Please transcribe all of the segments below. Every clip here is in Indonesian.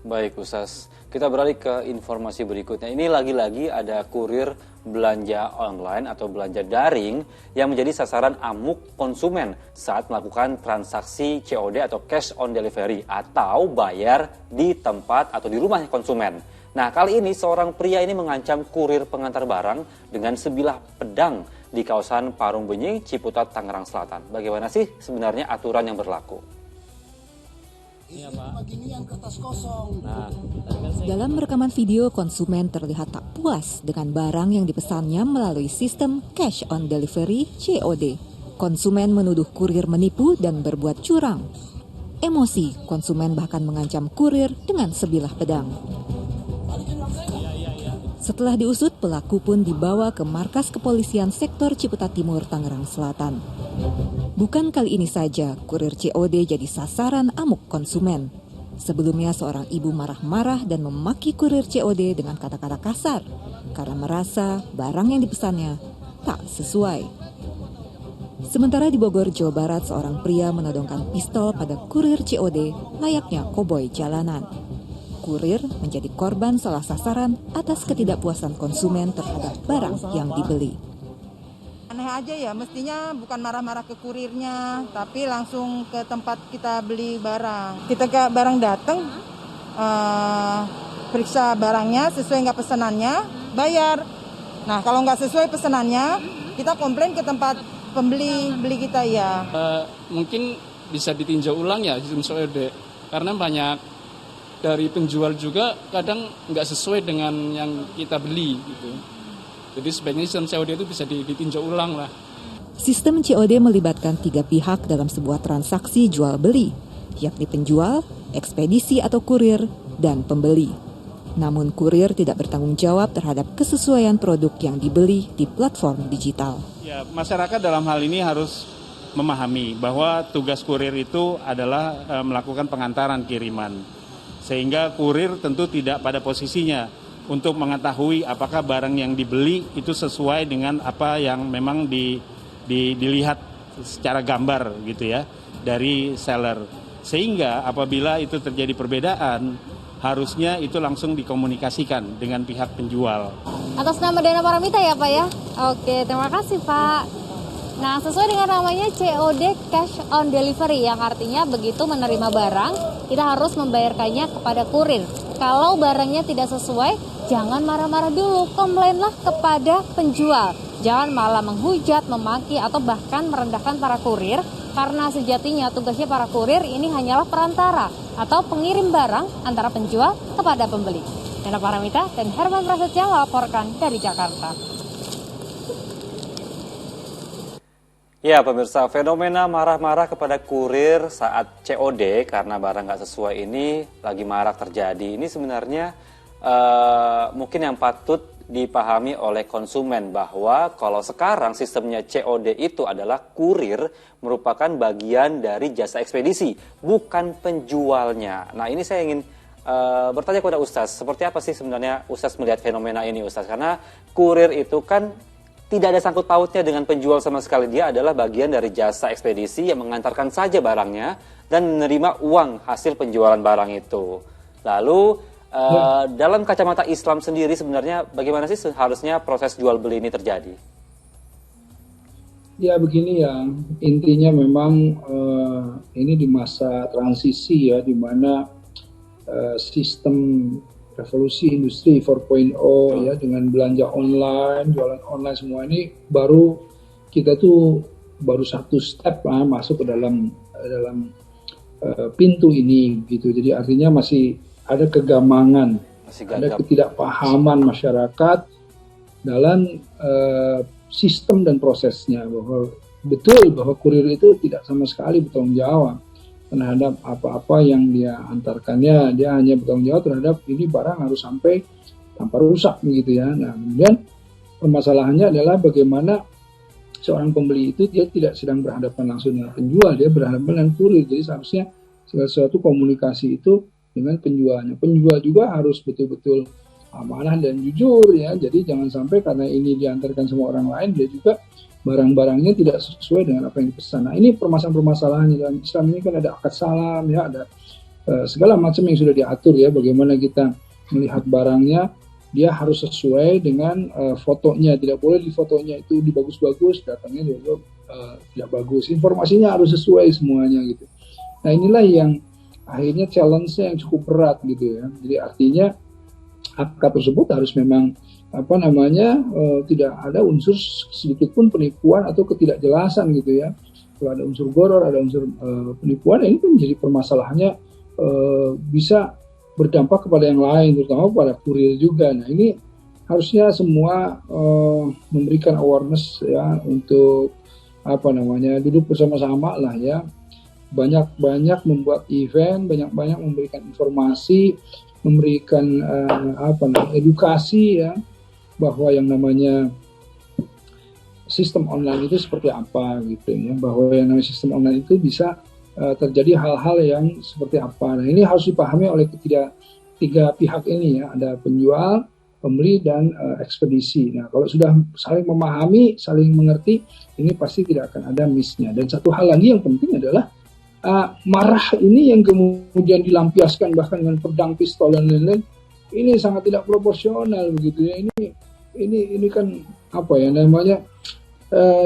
Baik Ustaz, kita beralih ke informasi berikutnya. Ini lagi-lagi ada kurir belanja online atau belanja daring yang menjadi sasaran amuk konsumen saat melakukan transaksi COD atau cash on delivery atau bayar di tempat atau di rumah konsumen. Nah, kali ini seorang pria ini mengancam kurir pengantar barang dengan sebilah pedang di kawasan Parung Benying, Ciputat, Tangerang Selatan. Bagaimana sih sebenarnya aturan yang berlaku? Iya, Pak. Dalam rekaman video, konsumen terlihat tak puas dengan barang yang dipesannya melalui sistem cash on delivery COD. Konsumen menuduh kurir menipu dan berbuat curang. Emosi, konsumen bahkan mengancam kurir dengan sebilah pedang. Setelah diusut, pelaku pun dibawa ke markas kepolisian sektor Ciputat Timur, Tangerang Selatan. Bukan kali ini saja kurir COD jadi sasaran amuk konsumen. Sebelumnya seorang ibu marah-marah dan memaki kurir COD dengan kata-kata kasar karena merasa barang yang dipesannya tak sesuai. Sementara di Bogor, Jawa Barat, seorang pria menodongkan pistol pada kurir COD layaknya koboi jalanan. Kurir menjadi korban salah sasaran atas ketidakpuasan konsumen terhadap barang yang dibeli. Aneh aja ya, mestinya bukan marah-marah ke kurirnya, tapi langsung ke tempat kita beli barang. Kita ke barang datang, periksa barangnya sesuai nggak pesanannya, bayar. Nah kalau nggak sesuai pesanannya, kita komplain ke tempat beli kita ya. Mungkin bisa ditinjau ulang ya sistem COD, karena banyak dari penjual juga kadang nggak sesuai dengan yang kita beli gitu. Jadi sebaiknya sistem COD itu bisa ditinjau ulang lah. Sistem COD melibatkan 3 pihak dalam sebuah transaksi jual-beli, yakni penjual, ekspedisi atau kurir, dan pembeli. Namun kurir tidak bertanggung jawab terhadap kesesuaian produk yang dibeli di platform digital. Ya, masyarakat dalam hal ini harus memahami bahwa tugas kurir itu adalah melakukan pengantaran kiriman. Sehingga kurir tentu tidak pada posisinya untuk mengetahui apakah barang yang dibeli itu sesuai dengan apa yang memang dilihat secara gambar gitu ya dari seller. Sehingga apabila itu terjadi perbedaan, harusnya itu langsung dikomunikasikan dengan pihak penjual. Atas nama Dana Paramita ya Pak ya? Oke, terima kasih Pak. Nah, sesuai dengan namanya COD Cash on Delivery yang artinya begitu menerima barang, kita harus membayarkannya kepada kurir. Kalau barangnya tidak sesuai, jangan marah-marah dulu, komplainlah kepada penjual. Jangan malah menghujat, memaki, atau bahkan merendahkan para kurir, karena sejatinya tugasnya para kurir ini hanyalah perantara atau pengirim barang antara penjual kepada pembeli. Dana Paramita dan Herman Prasetya melaporkan dari Jakarta. Ya pemirsa, fenomena marah-marah kepada kurir saat COD karena barang nggak sesuai ini lagi marak terjadi. Ini sebenarnya mungkin yang patut dipahami oleh konsumen bahwa kalau sekarang sistemnya COD itu adalah kurir merupakan bagian dari jasa ekspedisi, bukan penjualnya. Nah ini saya ingin bertanya kepada Ustaz, seperti apa sih sebenarnya Ustaz melihat fenomena ini Ustaz? Karena kurir itu kan tidak ada sangkut pautnya dengan penjual sama sekali. Dia adalah bagian dari jasa ekspedisi yang mengantarkan saja barangnya dan menerima uang hasil penjualan barang itu. Lalu dalam kacamata Islam sendiri sebenarnya bagaimana sih seharusnya proses jual beli ini terjadi? Ya begini ya, intinya memang ini di masa transisi ya, di mana sistem revolusi industri 4.0 ya, dengan belanja online, jualan online semua ini kita tuh baru satu step masuk ke dalam pintu ini gitu. Jadi artinya masih ada kegamangan, ada ketidakpahaman masyarakat dalam sistem dan prosesnya, bahwa betul bahwa kurir itu tidak sama sekali bertanggung jawab terhadap apa-apa yang dia antarkannya. Dia hanya bertanggung jawab terhadap ini barang harus sampai tanpa rusak begitu ya. Nah kemudian permasalahannya adalah bagaimana seorang pembeli itu dia tidak sedang berhadapan langsung dengan penjual, dia berhadapan dengan kurir. Jadi seharusnya segala sesuatu komunikasi itu dengan penjualnya. Penjual juga harus betul-betul amanah dan jujur ya. Jadi jangan sampai karena ini diantarkan sama orang lain, dia juga barang-barangnya tidak sesuai dengan apa yang dipesan. Nah ini permasalahan-permasalahannya. Dalam Islam ini kan ada akad salam ya, ada segala macam yang sudah diatur ya, bagaimana kita melihat barangnya, dia harus sesuai dengan fotonya, tidak boleh di fotonya itu dibagus-bagus, datangnya juga tidak bagus, informasinya harus sesuai semuanya gitu. Nah inilah yang akhirnya challenge-nya yang cukup berat gitu ya. Jadi artinya akad tersebut harus memang tidak ada unsur sedikit pun penipuan atau ketidakjelasan gitu ya. Kalau ada unsur gharar, ada unsur penipuan, ini kan menjadi permasalahannya bisa berdampak kepada yang lain, terutama pada kurir juga. Nah ini harusnya semua memberikan awareness ya, untuk duduk bersama-sama lah ya, banyak-banyak membuat event, banyak-banyak memberikan informasi, memberikan edukasi ya, bahwa yang namanya sistem online itu seperti apa gitu ya, bahwa yang namanya sistem online itu bisa terjadi hal-hal yang seperti apa. Nah ini harus dipahami oleh tiga pihak ini ya, ada penjual, pembeli, dan ekspedisi. Nah kalau sudah saling memahami, saling mengerti, ini pasti tidak akan ada miss-nya. Dan satu hal lagi yang penting adalah marah ini yang kemudian dilampiaskan bahkan dengan pedang, pistol dan lain-lain, ini sangat tidak proporsional begitu ya. Ini kan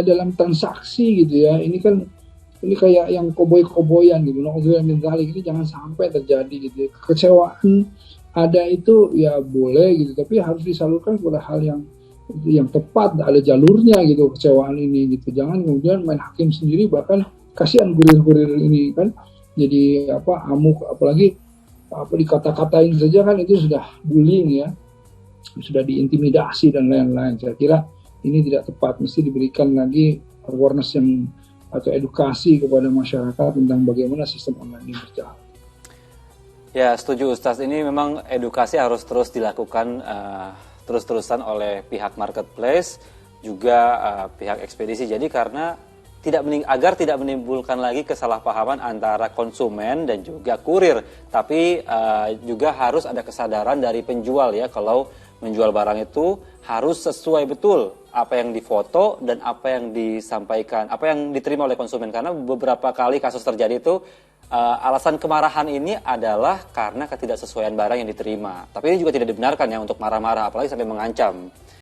dalam transaksi gitu ya. Ini kayak yang koboi-koboyan gitu. Ini jangan sampai terjadi gitu ya. Kekecewaan ada itu ya boleh gitu, tapi harus disalurkan kepada hal yang tepat, ada jalurnya gitu kekecewaan ini gitu. Jangan kemudian main hakim sendiri, bahkan kasihan kurir-kurir ini kan jadi amuk, apalagi dikata-katain saja kan itu sudah bullying ya, sudah diintimidasi dan lain-lain. Saya kira ini tidak tepat, mesti diberikan lagi awareness atau edukasi kepada masyarakat tentang bagaimana sistem online ini berjalan. Ya, setuju Ustaz. Ini memang edukasi harus terus dilakukan terus-terusan oleh pihak marketplace, juga pihak ekspedisi. Jadi karena agar tidak menimbulkan lagi kesalahpahaman antara konsumen dan juga kurir. Tapi juga harus ada kesadaran dari penjual ya, kalau menjual barang itu harus sesuai betul apa yang difoto dan apa yang disampaikan, apa yang diterima oleh konsumen. Karena beberapa kali kasus terjadi itu alasan kemarahan ini adalah karena ketidaksesuaian barang yang diterima. Tapi ini juga tidak dibenarkan ya untuk marah-marah, apalagi sampai mengancam.